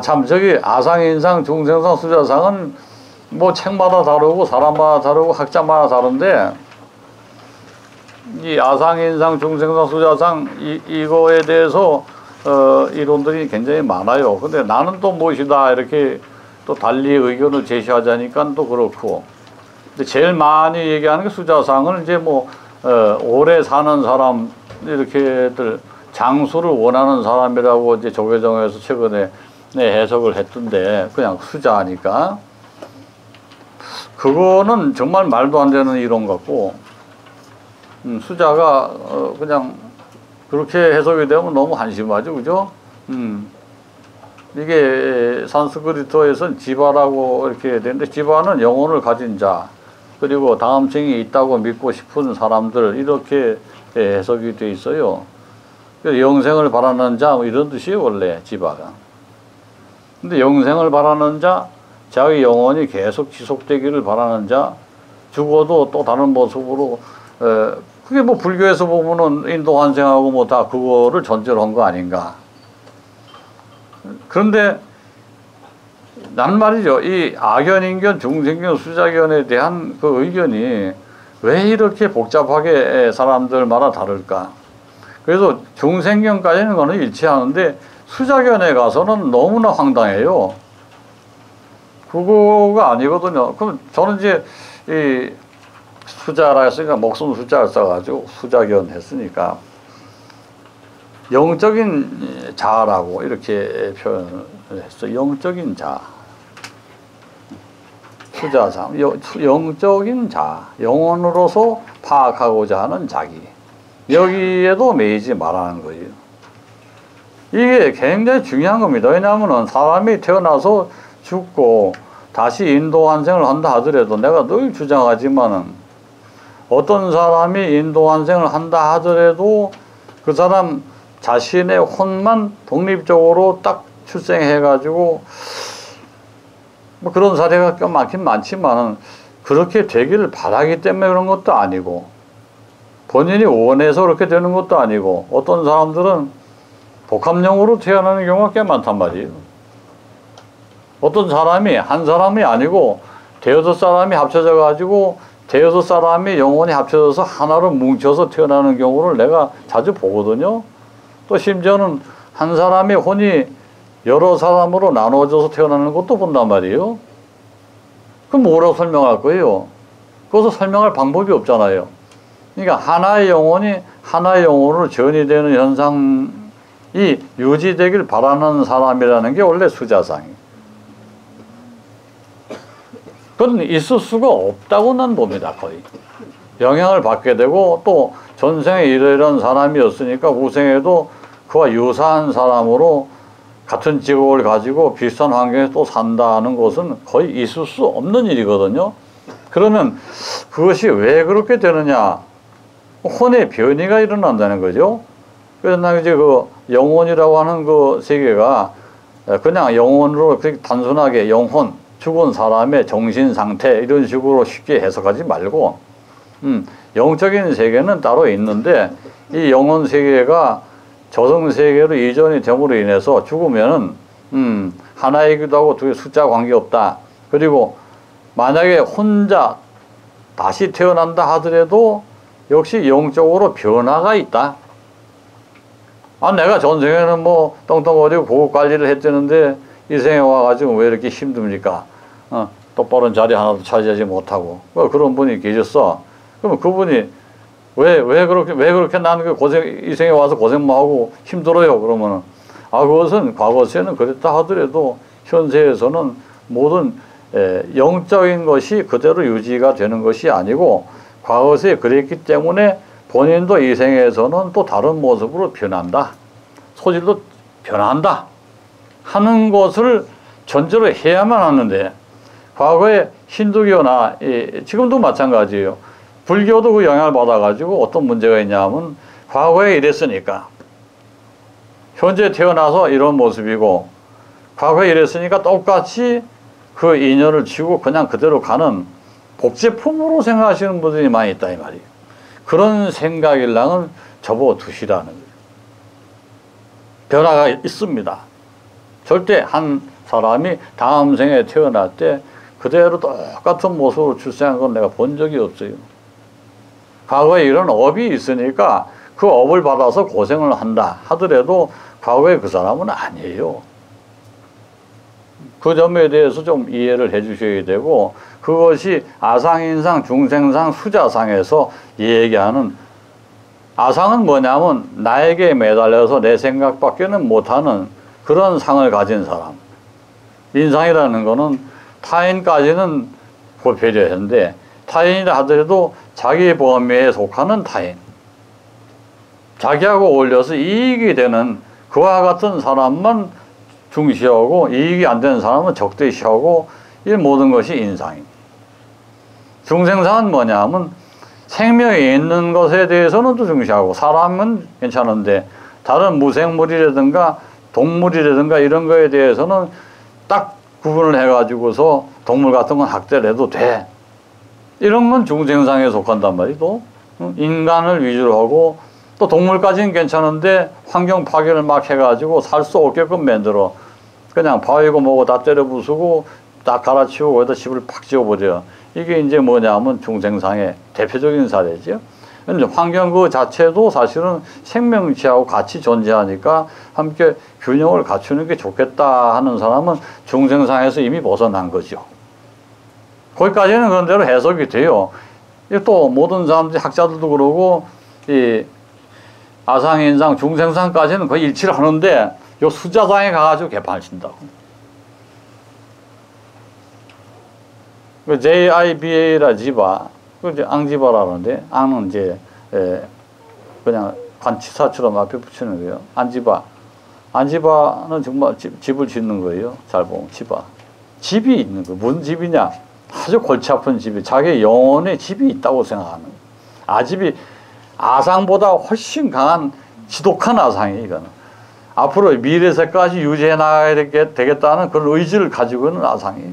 참 저기 아상인상 중생상 수자상은 뭐 책마다 다르고 사람마다 다르고 학자마다 다른데, 이 아상인상 중생상 수자상 이거에 대해서 이론들이 굉장히 많아요. 근데 나는 또 무엇이다 이렇게 또 달리 의견을 제시하자니까 또 그렇고, 근데 제일 많이 얘기하는 게 수자상을 이제 뭐 오래 사는 사람 이렇게들 장수를 원하는 사람이라고 이제 조계종에서 최근에 해석을 했던데, 그냥 수자니까 그거는 정말 말도 안 되는 이론 같고, 수자가 그냥 그렇게 해석이 되면 너무 한심하죠, 그죠? 이게 산스크리트어에서는 지바라고 이렇게 되는데, 지바는 영혼을 가진 자, 그리고 다음 생이 있다고 믿고 싶은 사람들, 이렇게 해석이 돼 있어요. 영생을 바라는 자, 뭐 이런 뜻이에요, 원래 지바가. 근데 영생을 바라는 자, 자기 영혼이 계속 지속되기를 바라는 자, 죽어도 또 다른 모습으로, 그게 뭐 불교에서 보면은 인도 환생하고 뭐 다 그거를 전제로 한 거 아닌가. 그런데 난 말이죠, 이 악연인견, 중생견, 수자견에 대한 그 의견이 왜 이렇게 복잡하게 사람들마다 다를까? 그래서 중생견까지는 거는 일치하는데 수자견에 가서는 너무나 황당해요. 그거가 아니거든요. 그럼 저는 이제 이 수자라 했으니까 목숨 수자를 써가지고 수자견 했으니까 영적인 자라고 이렇게 표현을 했어요. 영적인 자. 수자상. 영적인 자. 영혼으로서 파악하고자 하는 자기. 여기에도 매이지 말라는 거예요. 이게 굉장히 중요한 겁니다. 왜냐하면 사람이 태어나서 죽고 다시 인도 환생을 한다 하더라도 내가 늘 주장하지만은 어떤 사람이 인도 환생을 한다 하더라도 그 사람 자신의 혼만 독립적으로 딱 출생해가지고 뭐 그런 사례가 꽤 많긴 많지만은 그렇게 되기를 바라기 때문에 그런 것도 아니고 본인이 원해서 그렇게 되는 것도 아니고 어떤 사람들은 복합령으로 태어나는 경우가 꽤 많단 말이에요. 어떤 사람이 한 사람이 아니고 대여섯 사람이 합쳐져 가지고 대여섯 사람이 영혼이 합쳐져서 하나로 뭉쳐서 태어나는 경우를 내가 자주 보거든요. 또 심지어는 한 사람의 혼이 여러 사람으로 나눠져서 태어나는 것도 본단 말이에요. 그럼 뭐라고 설명할 거예요? 그것을 설명할 방법이 없잖아요. 그러니까 하나의 영혼이 하나의 영혼으로 전이되는 현상이 유지되길 바라는 사람이라는 게 원래 수자상이에요. 그건 있을 수가 없다고 난 봅니다, 거의. 영향을 받게 되고 또 전생에 이런 사람이었으니까 후생에도 그와 유사한 사람으로 같은 직업을 가지고 비슷한 환경에서 또 산다는 것은 거의 있을 수 없는 일이거든요. 그러면 그것이 왜 그렇게 되느냐? 혼의 변이가 일어난다는 거죠. 그래서 나 이제 그 영혼이라고 하는 그 세계가 그냥 영혼으로 단순하게 영혼, 죽은 사람의 정신 상태 이런 식으로 쉽게 해석하지 말고 영적인 세계는 따로 있는데 이 영혼 세계가 저승 세계로 이전이 됨으로 인해서 죽으면은 하나이기도 하고 두 개 숫자 관계없다. 그리고 만약에 혼자 다시 태어난다 하더라도 역시 영적으로 변화가 있다. 아, 내가 전생에는 뭐 떵떵거리고 고급 관리를 했다는데 이 생에 와가지고 왜 이렇게 힘듭니까? 똑바른 자리 하나도 차지하지 못하고 그런 분이 계셨어. 그러면 그분이 왜 그렇게 나는 그 이 생에 와서 고생만 하고 힘들어요? 그러면은, 그것은 과거세는 그랬다 하더라도 현세에서는 모든 영적인 것이 그대로 유지가 되는 것이 아니고 과거세에 그랬기 때문에 본인도 이 생에서는 또 다른 모습으로 변한다. 소질도 변한다. 하는 것을 전제로 해야만 하는데 과거에 힌두교나 지금도 마찬가지예요. 불교도 그 영향을 받아가지고 어떤 문제가 있냐면 과거에 이랬으니까 현재 태어나서 이런 모습이고 과거에 이랬으니까 똑같이 그 인연을 지고 그냥 그대로 가는 복제품으로 생각하시는 분들이 많이 있다 이 말이에요. 그런 생각일랑은 접어두시라는 거예요. 변화가 있습니다. 절대 한 사람이 다음 생에 태어날 때 그대로 똑같은 모습으로 출생한 건 내가 본 적이 없어요. 과거에 이런 업이 있으니까 그 업을 받아서 고생을 한다 하더라도 과거에 그 사람은 아니에요. 그 점에 대해서 좀 이해를 해 주셔야 되고 그것이 아상인상, 중생상, 수자상에서 얘기하는 아상은 뭐냐면 나에게 매달려서 내 생각밖에는 못하는 그런 상을 가진 사람. 인상이라는 거는 타인까지는 배려했는데 타인이라 하더라도 자기 범위에 속하는 타인. 자기하고 어울려서 이익이 되는 그와 같은 사람만 중시하고 이익이 안 되는 사람은 적대시하고 이 모든 것이 인상입니다. 중생상은 뭐냐면 생명이 있는 것에 대해서는 또 중시하고 사람은 괜찮은데 다른 무생물이라든가 동물이라든가 이런 거에 대해서는 딱 구분을 해가지고서 동물 같은 건 학대를 해도 돼. 이런 건 중생상에 속한단 말이죠. 인간을 위주로 하고 또 동물까지는 괜찮은데 환경 파괴를 막 해가지고 살 수 없게끔 만들어. 그냥 바위고 뭐고 다 때려 부수고 다 갈아치우고 거기다 집을 팍 지어버려. 이게 이제 뭐냐면 중생상의 대표적인 사례죠. 환경 그 자체도 사실은 생명체하고 같이 존재하니까 함께 균형을 갖추는 게 좋겠다 하는 사람은 중생상에서 이미 벗어난 거죠. 거기까지는 그런 대로 해석이 돼요. 또 모든 사람들이 학자들도 그러고 이 아상인상, 중생상까지는 거의 일치를 하는데 요 수자상에 가가지고 개판을 친다고. 그 JIBA라 지바, 그 이제 앙지바라는데 앙은 이제 그냥 관치사처럼 앞에 붙이는 거예요. 안지바. 안지바는 정말 집을 짓는 거예요. 잘 보면 지바. 집이 있는 거예요. 무슨 집이냐? 아주 골치 아픈 집이 자기 영혼에 집이 있다고 생각하는 거예요. 아집이 아상보다 훨씬 강한 지독한 아상이에요. 이거는. 앞으로 미래세까지 유지해 나가야 되겠다는 그런 의지를 가지고 있는 아상이에요.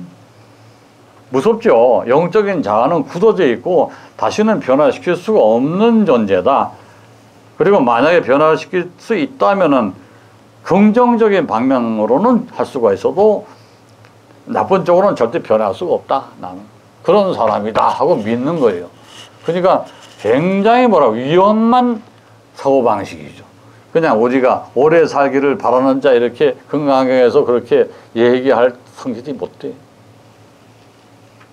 무섭죠. 영적인 자아는 굳어져 있고 다시는 변화시킬 수가 없는 존재다. 그리고 만약에 변화시킬 수 있다면은 긍정적인 방면으로는 할 수가 있어도 나쁜 쪽으로는 절대 변할 수가 없다. 나는 그런 사람이다 하고 믿는 거예요. 그러니까 굉장히 위험한 사고방식이죠. 그냥 우리가 오래 살기를 바라는 자 이렇게 건강해서 그렇게 얘기할 성질이 못 돼.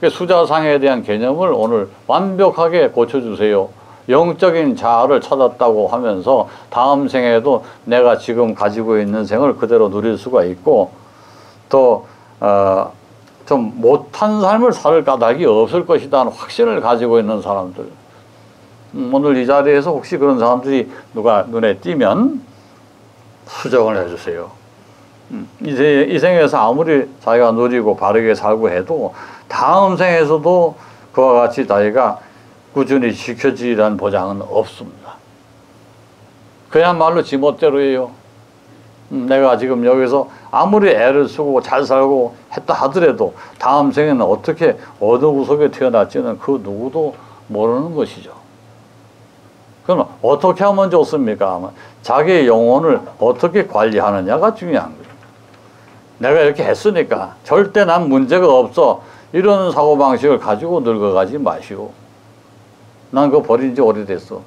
수자상에 대한 개념을 오늘 완벽하게 고쳐주세요. 영적인 자아를 찾았다고 하면서 다음 생에도 내가 지금 가지고 있는 생을 그대로 누릴 수가 있고 또 좀 못한 삶을 살 까닭이 없을 것이다 하는 확신을 가지고 있는 사람들. 오늘 이 자리에서 혹시 그런 사람들이 누가 눈에 띄면 수정을 해주세요. 이 생에서 아무리 자기가 누리고 바르게 살고 해도 다음 생에서도 그와 같이 자기가 꾸준히 지켜지리라는 보장은 없습니다. 그야말로 지멋대로예요. 내가 지금 여기서 아무리 애를 쓰고 잘 살고 했다 하더라도 다음 생에는 어떻게 어느 구석에 태어날지는 그 누구도 모르는 것이죠. 그럼 어떻게 하면 좋습니까? 자기의 영혼을 어떻게 관리하느냐가 중요한 거예요. 내가 이렇게 했으니까 절대 난 문제가 없어. 이런 사고방식을 가지고 늙어가지 마시오. 난 그거 버린 지 오래됐어.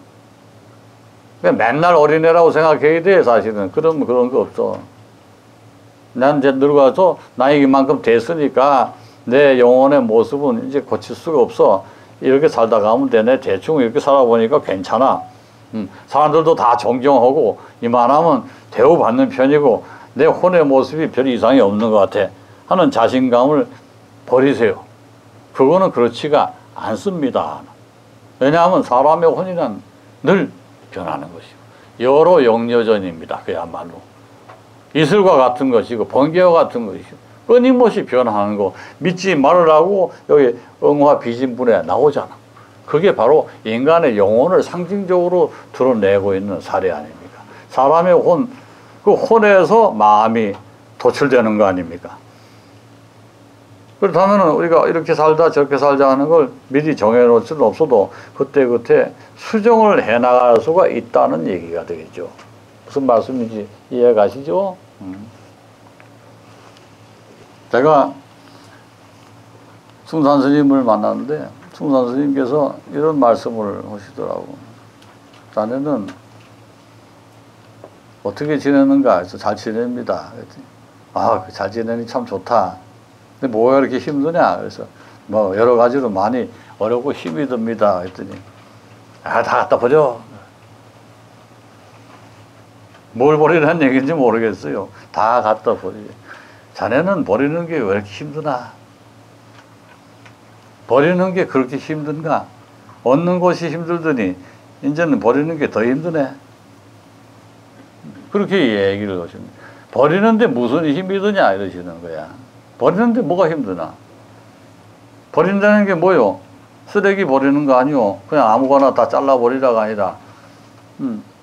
맨날 어린애라고 생각해야 돼, 사실은. 그런 거 없어. 난 이제 늙어서 나이만큼 됐으니까 내 영혼의 모습은 이제 고칠 수가 없어. 이렇게 살다 가면 되네. 대충 이렇게 살아보니까 괜찮아. 사람들도 다 존경하고 이만하면 대우받는 편이고 내 혼의 모습이 별 이상이 없는 것 같아 하는 자신감을 버리세요. 그거는 그렇지가 않습니다. 왜냐하면 사람의 혼이란 늘 변하는 것이고 여러 영여전입니다. 그야말로 이슬과 같은 것이고 번개와 같은 것이고 끊임없이 변하는 거 믿지 말으라고 여기 응화 비진분에 나오잖아. 그게 바로 인간의 영혼을 상징적으로 드러내고 있는 사례 아닙니까? 사람의 혼, 그 혼에서 마음이 도출되는 거 아닙니까? 그렇다면 우리가 이렇게 살자 저렇게 살자 하는 걸 미리 정해놓을 수는 없어도 그때그때 수정을 해나갈 수가 있다는 얘기가 되겠죠. 무슨 말씀인지 이해 가시죠? 제가 숭산 스님을 만났는데 숭산 스님께서 이런 말씀을 하시더라고. 자네는 어떻게 지내는가 해서 잘 지냅니다. 그랬더니 아, 잘 지내니 참 좋다. 근데 뭐가 이렇게 힘드냐? 그래서 뭐 여러 가지로 많이 어렵고 힘이 듭니다. 했더니 아, 다 갖다 버려. 뭘 버리라는 얘기인지 모르겠어요. 다 갖다 버려. 자네는 버리는 게 왜 이렇게 힘드나? 버리는 게 그렇게 힘든가? 얻는 것이 힘들더니 이제는 버리는 게 더 힘드네. 그렇게 얘기를 하십니다. 버리는데 무슨 힘이 드냐 이러시는 거야. 버리는데 뭐가 힘드나? 버린다는 게 뭐요? 쓰레기 버리는 거 아니요. 그냥 아무거나 다 잘라버리라가 아니라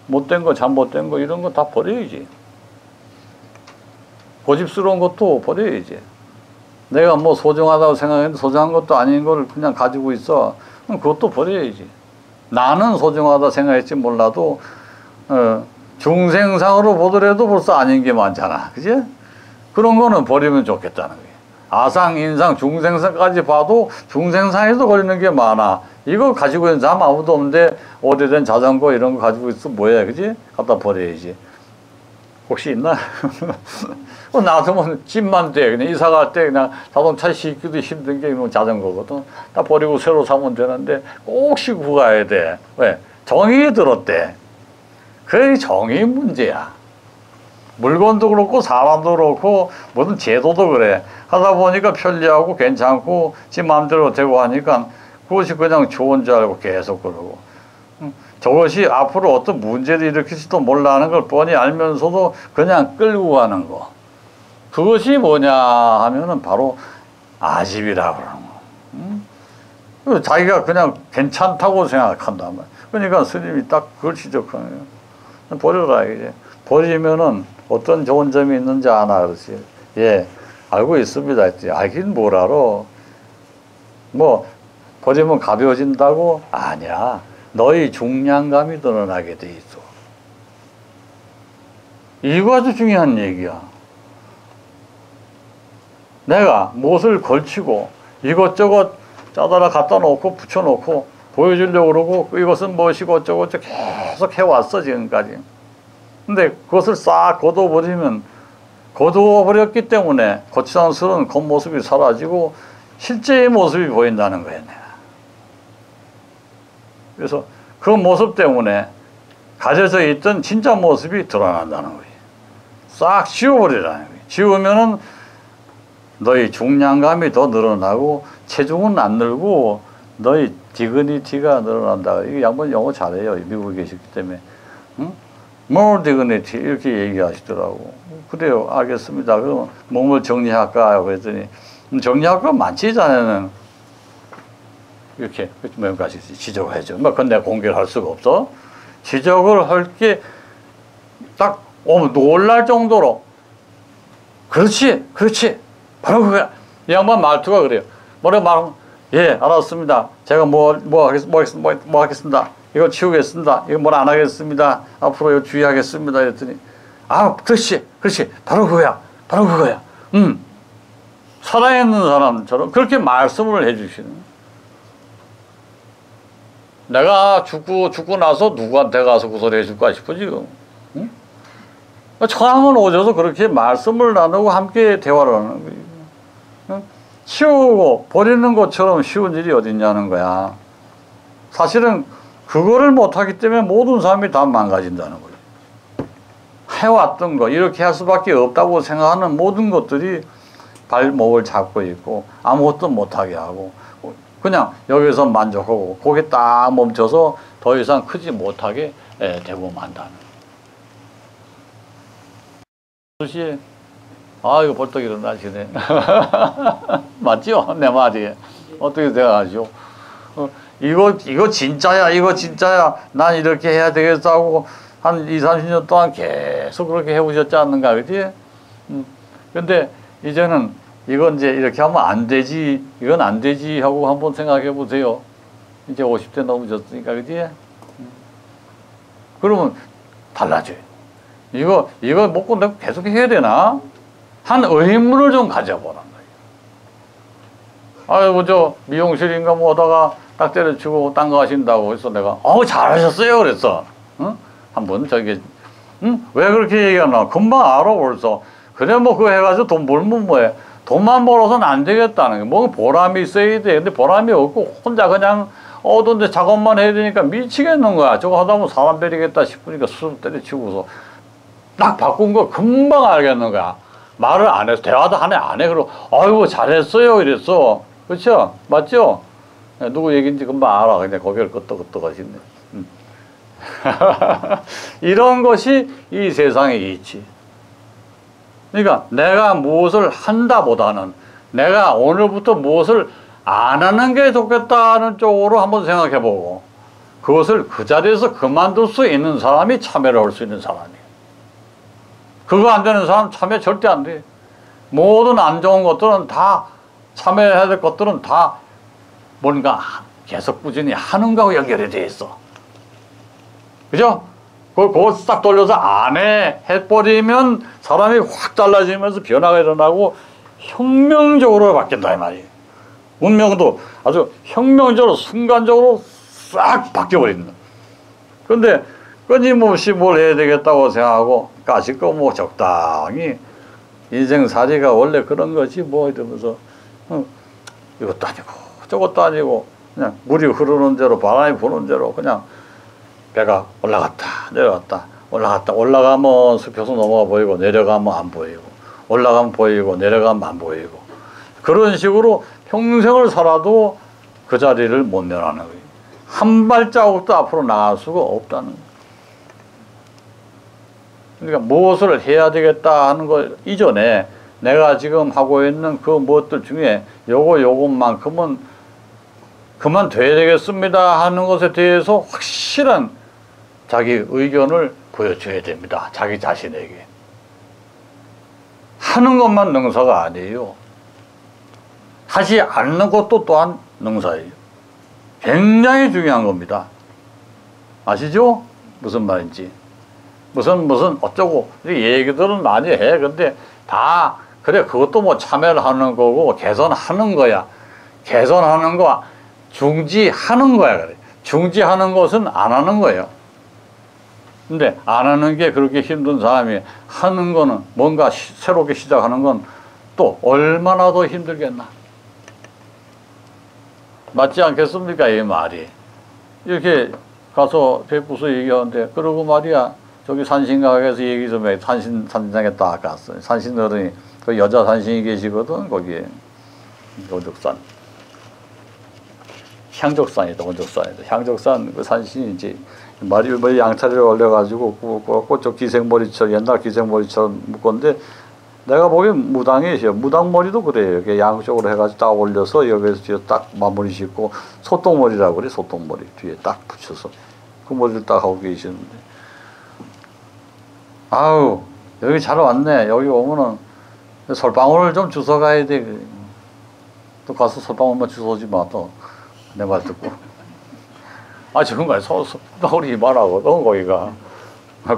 못된 거 잘못된 거 이런 거 다 버려야지. 고집스러운 것도 버려야지. 내가 뭐 소중하다고 생각했는데 소중한 것도 아닌 걸 그냥 가지고 있어. 그럼 그것도 버려야지. 나는 소중하다 생각했지 몰라도 중생상으로 보더라도 벌써 아닌 게 많잖아. 그지? 그런 거는 버리면 좋겠다는 거예요. 아상, 인상, 중생상까지 봐도 중생상에도 걸리는 게 많아. 이거 가지고 있는 사람 아무도 없는데 오래된 자전거 이런 거 가지고 있어 뭐야, 그지? 갖다 버려야지. 혹시 있나? 나도 뭐 집만 돼. 그냥 이사 갈 때 그냥 자동차 싣기도 힘든 게 자전거거든. 다 버리고 새로 사면 되는데 꼭 싣고 가야 돼. 왜? 정이 들었대. 그게 정의 문제야. 물건도 그렇고 사람도 그렇고 무슨 제도도 그래. 하다 보니까 편리하고 괜찮고 지 마음대로 되고 하니까 그것이 그냥 좋은 줄 알고 계속 그러고 저것이 앞으로 어떤 문제를 일으킬지도 몰라는 걸 뻔히 알면서도 그냥 끌고 가는 거. 그것이 뭐냐 하면은 바로 아집이라고 그러는 거. 자기가 그냥 괜찮다고 생각한단 말이야. 그러니까 스님이 딱 그걸 지적하는 거예요. 버려라 이제. 버리면은 어떤 좋은 점이 있는지 아나 그러지. 예, 알고 있습니다. 했더니 알긴 뭘 알아. 뭐 버리면 가벼워진다고? 아니야. 너의 중량감이 늘어나게 돼 있어. 이거 아주 중요한 얘기야. 내가 못을 걸치고 이것저것 짜다라 갖다 놓고 붙여놓고 보여주려고 그러고 이것은 무엇이고 어쩌고저쩌고 계속 해왔어 지금까지. 근데 그것을 싹 거둬버리면 거두어버렸기 때문에 거치장스러운 겉모습이 사라지고 실제의 모습이 보인다는 거야 내가. 그래서 그 모습 때문에 가려져 있던 진짜 모습이 드러난다는 거예요. 싹 지워버리라는 거예요. 지우면은 너의 중량감이 더 늘어나고 체중은 안 늘고 너의 디그니티가 늘어난다. 이 양반 영어 잘해요. 미국에 계시기 때문에. 응? More dignity 이렇게 얘기하시더라고. 그래요. 알겠습니다. 그럼 몸을 정리할까요? 그랬더니 정리할 거 많지 자네는. 이렇게 몇가지 지적을 해줘. 뭐 그건 내가 공개를 할 수가 없어. 지적을 할 게 딱 놀랄 정도로 그렇지 바로 그거야. 이 양반 말투가 그래요. 뭐라 말하면 예 알았습니다. 제가 뭐 하겠습니다. 이거 치우겠습니다. 이거 뭘 안 하겠습니다. 앞으로 이거 주의하겠습니다. 이랬더니 아 그렇지 바로 그거야. 살아있는 사람처럼 그렇게 말씀을 해주시는. 내가 죽고 나서 누구한테 가서 그 소리 해줄까 싶어 지금. 응? 처음은 오셔서 그렇게 말씀을 나누고 함께 대화를 하는 거예요. 응? 치우고 버리는 것처럼 쉬운 일이 어딨냐는 거야. 사실은 그거를 못하기 때문에 모든 사람이 다 망가진다는 거예요. 해왔던 거, 이렇게 할 수밖에 없다고 생각하는 모든 것들이 발목을 잡고 있고 아무것도 못하게 하고 그냥 여기서 만족하고 거기에 딱 멈춰서 더 이상 크지 못하게 되고 만다는. 그것이 이거 벌떡 일어나시네. 맞죠? 내 말이. 어떻게 생각하죠? 이거 진짜야, 이거 진짜야. 난 이렇게 해야 되겠어 하고 한 20, 30년 동안 계속 그렇게 해오셨지 않는가, 그지? 근데 이제는 이건 이제 이렇게 하면 안 되지, 이건 안 되지 하고 한번 생각해 보세요. 이제 50대 넘으셨으니까, 그지? 그러면 달라져요. 이거 먹고 내가 계속 해야 되나? 한 의문을 좀 가져보란 말이에요. 아이고, 저 미용실인가 뭐 하다가 딱 때려치고 딴 거 하신다고 해서 내가, 잘하셨어요. 그랬어. 응? 한번 저기, 왜 그렇게 얘기하나? 금방 알아, 벌써. 그래, 뭐 그거 해가지고 돈 벌면 뭐해. 돈만 벌어서는 안 되겠다는 게, 뭐 보람이 있어야 돼. 근데 보람이 없고 혼자 그냥 근데 작업만 해야 되니까 미치겠는 거야. 저거 하다 보면 사람 베리겠다 싶으니까 수술 때려치고서 딱 바꾼 거 금방 알겠는 거야. 말을 안 해서 대화도 안 해. 그러고 아이고 잘했어요 이랬어. 그렇죠? 맞죠? 누구 얘기인지 금방 알아. 그냥 고개를 끄덕끄덕 하시네. 이런 것이 이 세상의 이치. 그러니까 내가 무엇을 한다보다는 내가 오늘부터 무엇을 안 하는 게 좋겠다는 쪽으로 한번 생각해보고 그것을 그 자리에서 그만둘 수 있는 사람이 참여를 할 수 있는 사람이에요. 그거 안 되는 사람 참여 절대 안 돼. 모든 안 좋은 것들은 다 참여해야 될 것들은 다 뭔가 계속 꾸준히 하는 거하고 연결이 돼 있어. 그죠? 그걸 싹 돌려서 안 해버리면 사람이 확 달라지면서 변화가 일어나고 혁명적으로 바뀐다 이 말이에요. 운명도 아주 혁명적으로 순간적으로 싹 바뀌어버린다. 그런데 끊임없이 뭘 해야 되겠다고 생각하고 까짓거 뭐 적당히 인생살이가 원래 그런 거지 뭐 이러면서 이것도 아니고 저것도 아니고 그냥 물이 흐르는 대로 바람이 부는 대로 그냥 배가 올라갔다 내려갔다 올라가면 숲에서 넘어가 보이고 내려가면 안 보이고 올라가면 보이고 내려가면 안 보이고 그런 식으로 평생을 살아도 그 자리를 못 면하는 거예요. 한 발자국도 앞으로 나갈 수가 없다는 거예요. 그러니까 무엇을 해야 되겠다 하는 것 이전에 내가 지금 하고 있는 그 무엇들 중에 요것만큼은 그만둬야 되겠습니다 하는 것에 대해서 확실한 자기 의견을 보여줘야 됩니다. 자기 자신에게. 하는 것만 능사가 아니에요. 하지 않는 것도 또한 능사예요. 굉장히 중요한 겁니다. 아시죠? 무슨 말인지. 무슨 어쩌고 이 얘기들은 많이 해. 근데 다 그래 그것도 뭐 참여를 하는 거고 개선하는 거야. 개선하는 거 중지하는 거야. 그래. 중지하는 것은 안 하는 거예요. 근데 안 하는 게 그렇게 힘든 사람이 하는 거는 뭔가 새롭게 시작하는 건 또 얼마나 더 힘들겠나. 맞지 않겠습니까? 이 말이. 이렇게 가서 백부서 얘기하는데 그러고 말이야. 저기 산신각에서 얘기 좀 해. 산신장에 딱 갔어요. 산신 어른이 그 여자 산신이 계시거든. 거기에 원적산. 향적산이다. 원적산이다. 향적산 그 산신이 이제 머리 양차리를 올려가지고 그쪽 기생머리처럼 옛날 기생머리처럼 묶었는데 내가 보기엔 무당이에요. 무당머리도 그래요. 이렇게 양쪽으로 해가지고 딱 올려서 여기서 뒤에 딱 마무리 짓고 소똥머리라고 그래. 소똥머리 뒤에 딱 붙여서 그 머리를 딱 하고 계시는데 아우 여기 잘 왔네. 여기 오면은 솔방울을 좀 주워 가야 돼. 또 가서 솔방울만 주워오지 마. 또 내 말 듣고 정말 솔방울이 이만하거든 거기가.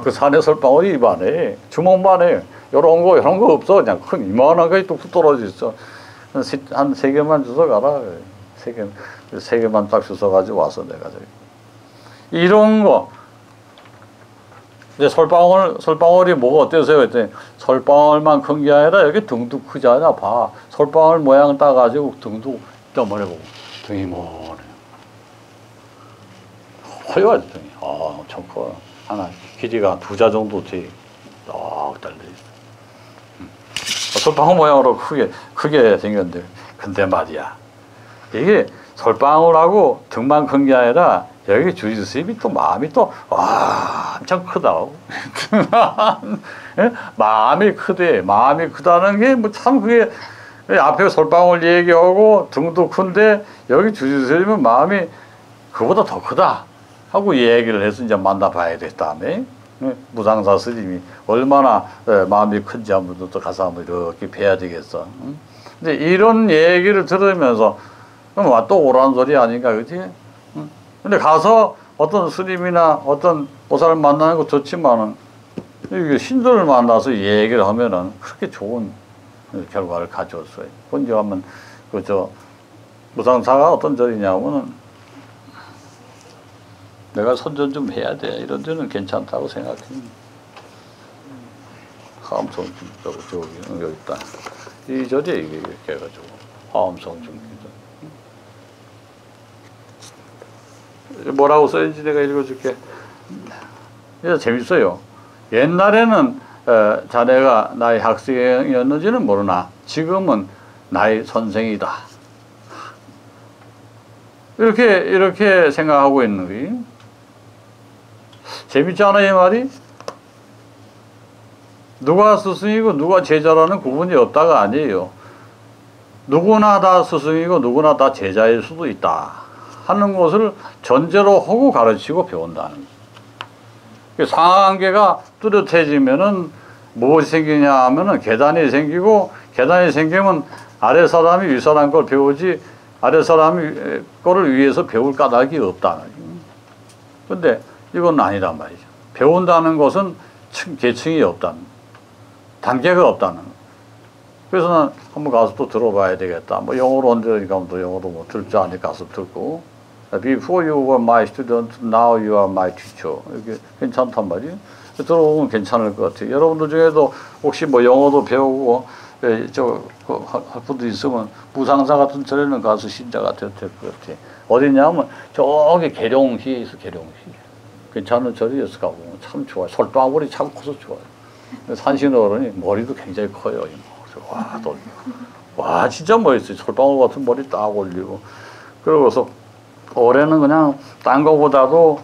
그 산에 솔방울이 이만해. 주먹만해. 요런 거 없어. 그냥 큰 이만한 게 뚝뚝 떨어져 있어. 한 3개만 주워 가라. 3개만 딱 주워 가지고 와서 내가 저기 이런 거. 근데 솔방울이 뭐가 어때서요? 그랬더니 솔방울만 큰 게 아니라 여기 등도 크잖아. 봐. 솔방울 모양 따가지고 등도 떠머리 보고 등이 뭐네. 커요, 아주. 엄청 커. 하나 길이가 2자 정도 돼. 딱 달려 있어. 솔방울 모양으로 크게 생겼는데, 근데 말이야. 이게 솔방울하고 등만 큰 게 아니라 여기 주지 스님이 또 마음이 또 엄청 크다. 마음이 크대. 마음이 크다는 게 뭐 참 그게 앞에 솔방울 얘기하고 등도 큰데 여기 주지 스님은 마음이 그보다 더 크다 하고 얘기를 해서 이제 만나봐야 됐다며. 무상사 스님이 얼마나 마음이 큰지 한번 또 가서 한번 이렇게 뵈야 되겠어. 근데 이런 얘기를 들으면서 그럼 또 오라는 소리 아닌가, 그치? 근데 가서 어떤 스님이나 어떤 보살을 만나는 거 좋지만은 이게 신도를 만나서 얘기를 하면은 그렇게 좋은 결과를 가져왔어요. 언제 하면 무상사가 어떤 절이냐면은 내가 선전 좀 해야 돼. 이런 데는 괜찮다고 생각해. 화엄성 중기도 여기 있다. 이 절에 이게 이렇게 해가지고 화엄성 중기도. 뭐라고 써있는지 내가 읽어줄게. 이게 재밌어요. 옛날에는 자네가 나의 학생이었는지는 모르나 지금은 나의 선생이다. 이렇게 생각하고 있는 거예요. 재밌지 않아요, 이 말이? 누가 스승이고 누가 제자라는 구분이 없다가 아니에요. 누구나 다 스승이고 누구나 다 제자일 수도 있다 하는 것을 전제로 하고 가르치고 배운다는 거예요. 상하관계가 뚜렷해지면은 무엇이 생기냐 하면은 계단이 생기고, 계단이 생기면 아래 사람이 위 사람 걸 배우지 아래 사람이 거를 위해서 배울 까닭이 없다는 거예요. 근데 이건 아니란 말이죠. 배운다는 것은 계층이 없다는 거예요. 단계가 없다는 거예요. 그래서 난 한번 가서 또 들어봐야 되겠다. 뭐 영어로 언제니까 또 영어도 뭐 들 줄 아니까 가서 듣고. Before you were my student, now you are my teacher. 이렇게 괜찮단 말이에요. 들어보면 괜찮을 것 같아요. 여러분들 중에도 혹시 뭐 영어도 배우고 할 분도 있으면 무상사 같은 절에는 가서 신자가 돼도 될 것 같아요. 어디냐면 저기 계룡시에 있어. 계룡시. 괜찮은 절이었어. 가보면 참 좋아요. 솔방울이 참 커서 좋아요. 산신 어른이 머리도 굉장히 커요. 와 진짜 멋있어요. 솔방울 같은 머리 딱 올리고. 그러고서 올해는 그냥 딴 거보다도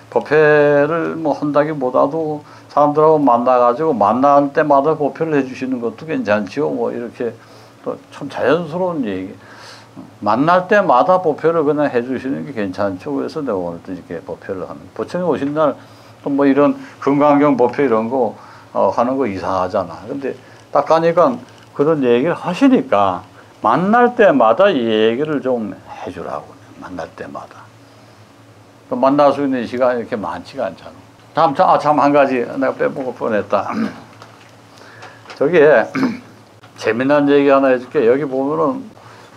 법회를 뭐 한다기보다도 사람들하고 만나가지고 만날 때마다 법회를 해주시는 것도 괜찮지요. 뭐 이렇게 또 참 자연스러운 얘기. 만날 때마다 법회를 그냥 해주시는 게 괜찮죠. 그래서 내가 오늘 또 이렇게 법회를 하는. 부처님 오신 날 뭐 이런 금강경 법회 이런 거 하는 거 이상하잖아. 근데 딱 가니까 그런 얘기를 하시니까 만날 때마다 이 얘기를 좀 해주라고. 만날 때마다. 만날 수 있는 시간이 이렇게 많지가 않잖아. 참 한 가지 내가 빼먹을 뻔했다. 저기에 재미난 얘기 하나 해줄게. 여기 보면은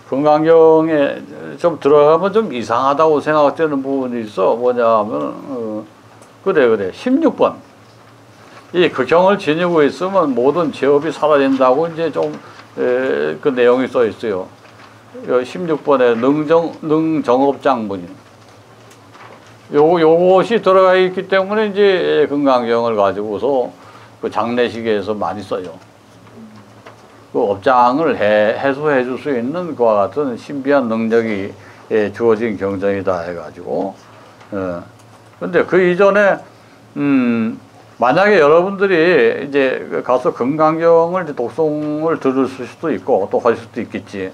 금강경에 좀 들어가면 좀 이상하다고 생각되는 부분이 있어. 뭐냐 하면 그래 16번 이 그 경을 지니고 있으면 모든 죄업이 사라진다고 이제 좀 그 내용이 써 있어요. 16번에 능정업장문이 요것이 들어가 있기 때문에 이제 금강경을 가지고서 그 장례식에서 많이 써요. 그 업장을 해소해 줄 수 있는 그와 같은 신비한 능력이 주어진 경전이다 해가지고. 근데 그 이전에 만약에 여러분들이 이제 가서 금강경을 이제 독송을 들을 수도 있고 또 할 수도 있겠지.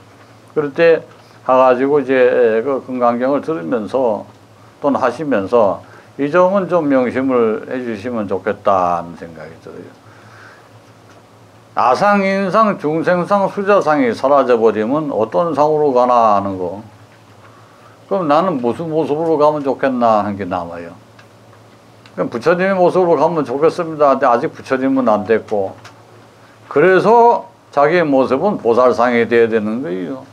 그럴 때 가가지고 이제 그 금강경을 들으면서 또는 하시면서 이 점은 좀 명심을 해주시면 좋겠다는 생각이 들어요. 아상, 인상, 중생상, 수자상이 사라져버리면 어떤 상으로 가나 하는 거. 그럼 나는 무슨 모습으로 가면 좋겠나 하는 게 남아요. 그럼 부처님의 모습으로 가면 좋겠습니다. 근데 아직 부처님은 안 됐고. 그래서 자기의 모습은 보살상이 돼야 되는 거예요.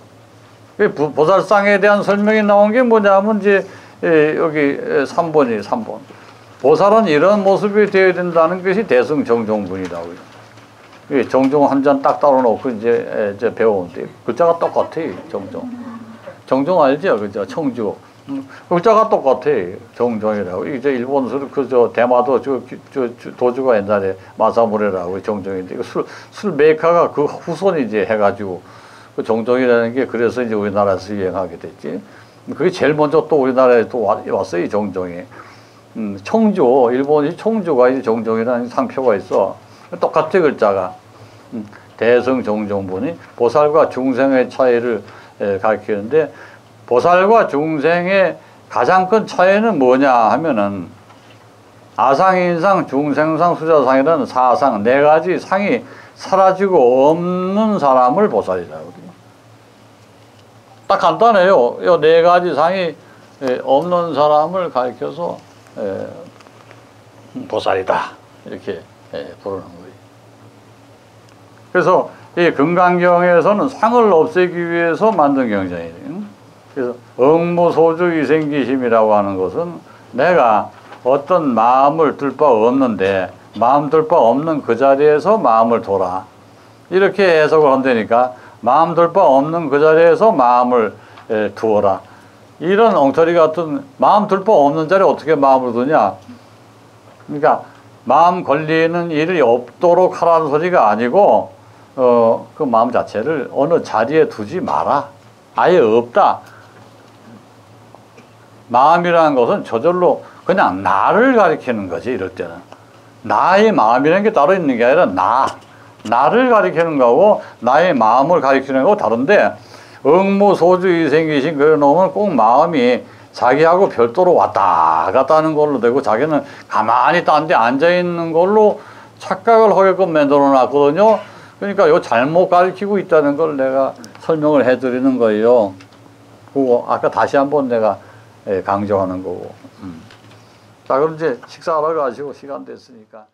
보살상에 대한 설명이 나온 게 뭐냐면 이제 여기 3번이에요. 3번. 보살은 이런 모습이 되어야 된다는 것이 대승정종분이라고요. 정종 한 잔 딱 따로 놓고 이제 배우는데 글자가 똑같아요. 정종. 정종 알죠? 그죠? 청주. 글자가 똑같아. 정종이라고. 이제 일본 그저 대마도 도주가 옛날에 마사무레라고 정종인데 술 메이커가 그 후손이지 해가지고 그 정종이라는 게 그래서 이제 우리나라에서 유행하게 됐지. 그게 제일 먼저 또 우리나라에 또 왔어요, 이 정종이. 청주, 일본이 청주가 이제 정종이라는 상표가 있어. 똑같아, 글자가. 대성 정종분이 보살과 중생의 차이를 가리키는데, 보살과 중생의 가장 큰 차이는 뭐냐 하면은, 아상인상, 중생상, 수자상이라는 사상, 네 가지 상이 사라지고 없는 사람을 보살이라고 그래요. 딱 간단해요. 이 네 가지 상이 없는 사람을 가리켜서 보살이다. 이렇게 부르는 거예요. 그래서 이 금강경에서는 상을 없애기 위해서 만든 경전이에요. 그래서 응무소주 이생기심이라고 하는 것은 내가 어떤 마음을 들 바 없는데 마음 들 바 없는 그 자리에서 마음을 둬라. 이렇게 해석을 한다니까 마음 들 바 없는 그 자리에서 마음을 두어라. 이런 엉터리 같은 마음 들 바 없는 자리에 어떻게 마음을 두냐. 그러니까 마음 걸리는 일이 없도록 하라는 소리가 아니고 그 마음 자체를 어느 자리에 두지 마라. 아예 없다. 마음이라는 것은 저절로 그냥 나를 가리키는 거지. 이럴 때는 나의 마음이라는 게 따로 있는 게 아니라 나를 가리키는 거고 나의 마음을 가리키는 거고 다른데, 응무소주이 생기신 그런 놈은 꼭 마음이 자기하고 별도로 왔다 갔다 하는 걸로 되고 자기는 가만히 딴 데 앉아있는 걸로 착각을 하게끔 만들어 놨거든요. 그러니까 요 잘못 가리키고 있다는 걸 내가 설명을 해드리는 거예요. 그거 아까 다시 한번 내가 강조하는 거고. 자, 그럼 이제 식사하러 가시고 시간 됐으니까.